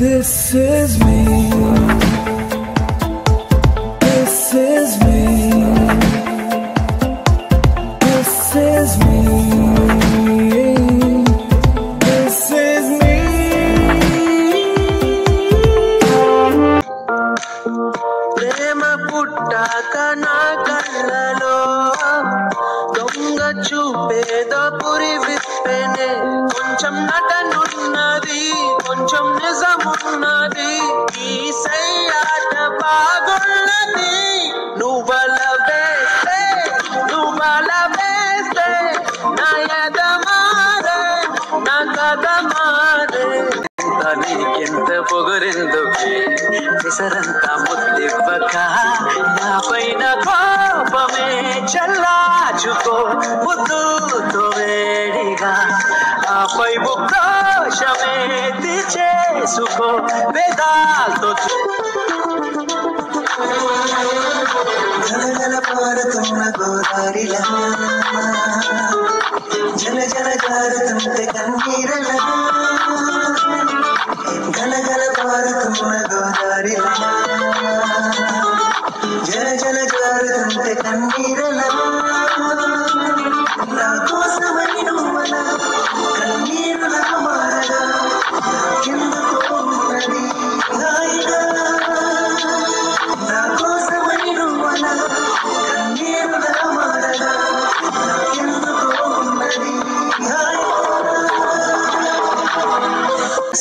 This is me. This is me. This is me. This is me. Prema puttaka na kallalo donga chupedo puri vippene koncham natanunnadi koncham nizamunnadi ee sayyata bagunnadi nuvala veste na yadamare na kadamare తనకెంత పొగరిందుకే నిసరంతా ముద్దివ్వక నా పైన కోపమే చల్లాచుకో ముద్దుతో వేడిగా ఆపై ఉక్రోషమే తీర్చేసుకో వేదాలతో జల పారుతున్న గోదారిలా జల జల జారుతుంటే కన్నీరలా గలగల పారుతున్న గోదారిలా జల జల జారుతుంటే కన్నీరలా నా కోసమై నువ్వలా కన్నీరులా మారగా నాకెందుకో ఉన్నది హాయిగా నా కోసమై నువ్వలా కన్నీరులా మారగా నాకెందుకో ఉన్నది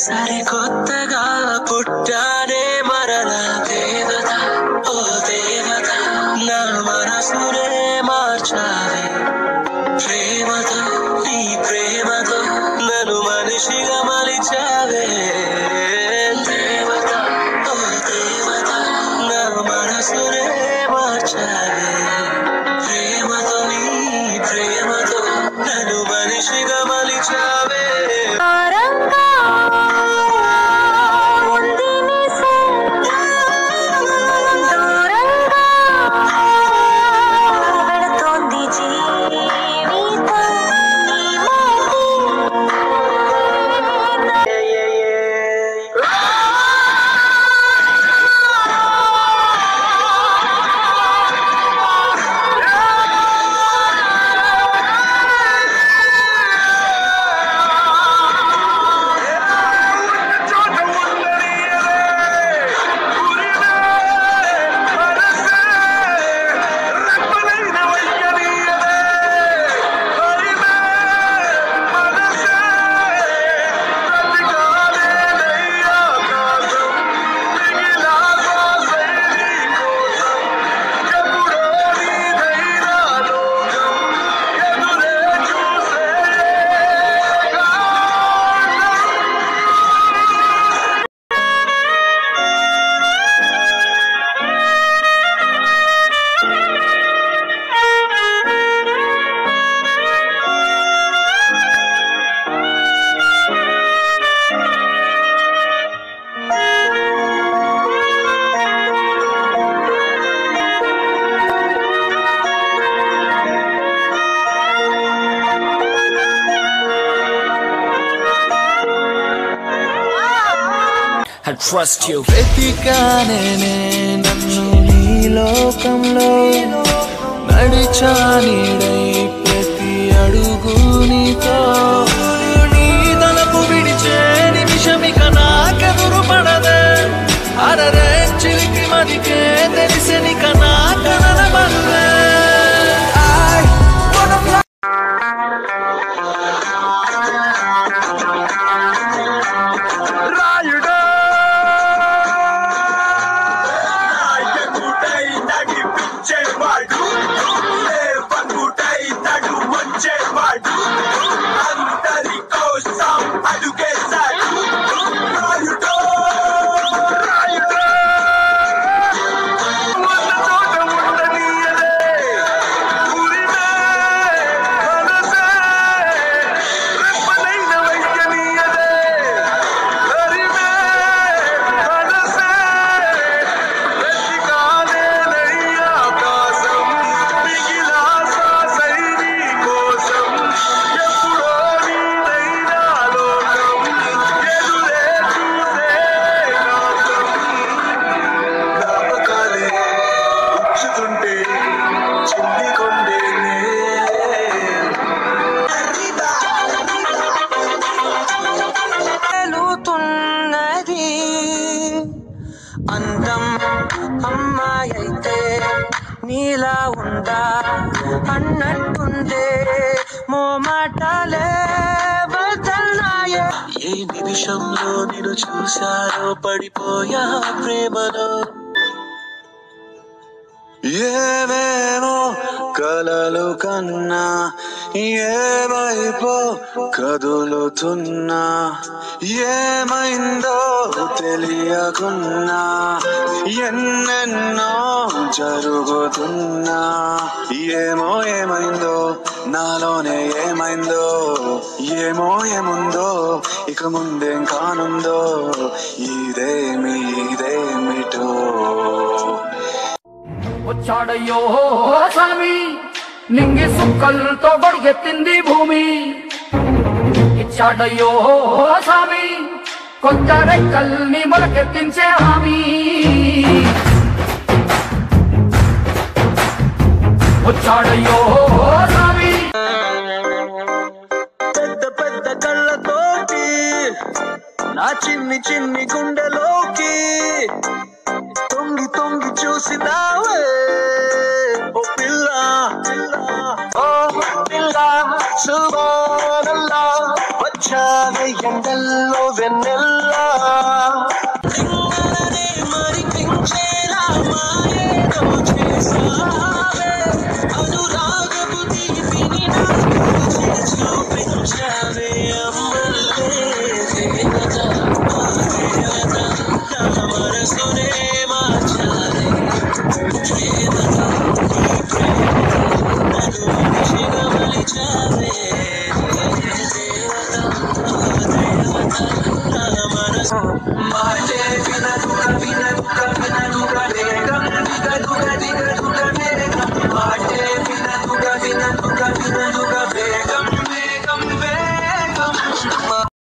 సరే కొత్తగా పుట్టానే మరల దేవత ఓ దేవత నా మనసునే మార్చావే ప్రేమతో నీ ప్రేమతో నన్ను మనిషిగా మలిచావే దేవత ఓ దేవత నా మనసునే మార్చావే ప్రేమతో నీ ప్రేమతో నన్ను మనిషిగా మలిచావే I trust you. వెతికానే నన్ను నీ లోకంలో నడిచా నీడై ప్రతి అడుగు నీతో నీ తలపు విడిచే నిమిషమిక నాకెదురు పడదే అరరే చిలికి మదికే తెలిసెనిక నా కలల బరువే Check my dude, నీలా ఉందా అన్నట్టుందే మోమాటాలే వదల్నాయే ఏ నిమిషంలో నిన్ను చూశారో పడిపోయా ప్రేమలో ఏవేమో కలలు కన్నా ఏవైపో కదులుతున్నా ఏమైందో తెలియకున్నా ఎన్నెన్నో జరుగుతున్నా ఏమో ఏమైందో నాలోనే ఏమైందో ఏమో ఏముందో ఇక ముందేం కానుందో ఇదేమిటో వచ్చాడయ్యో స్వామి నింగి సుక్కలతో బడిగెత్తింది భూమి ఇచ్చాడయ్యో స్వామి కొత్త రెక్కల్ని మొలకెత్తించే హామీ వచ్చాడయ్యో స్వామి పెద్ద పెద్ద కళ్ళతోటి నా చిన్ని చిన్ని గుండెలోకి తొంగి తొంగి చూసినావే ఓ పిల్ల ఓ పిల్ల సుబానల్లా వచ్చావే ఎండల్లో వెన్నెల్లా మరి పెంచేలా మాయేదో చేసావే అనురాగపు తీపిని నాకు చూపించావే అమ్మల్లే మనసునే మార్చాలి ప్రేమతో మలిచావే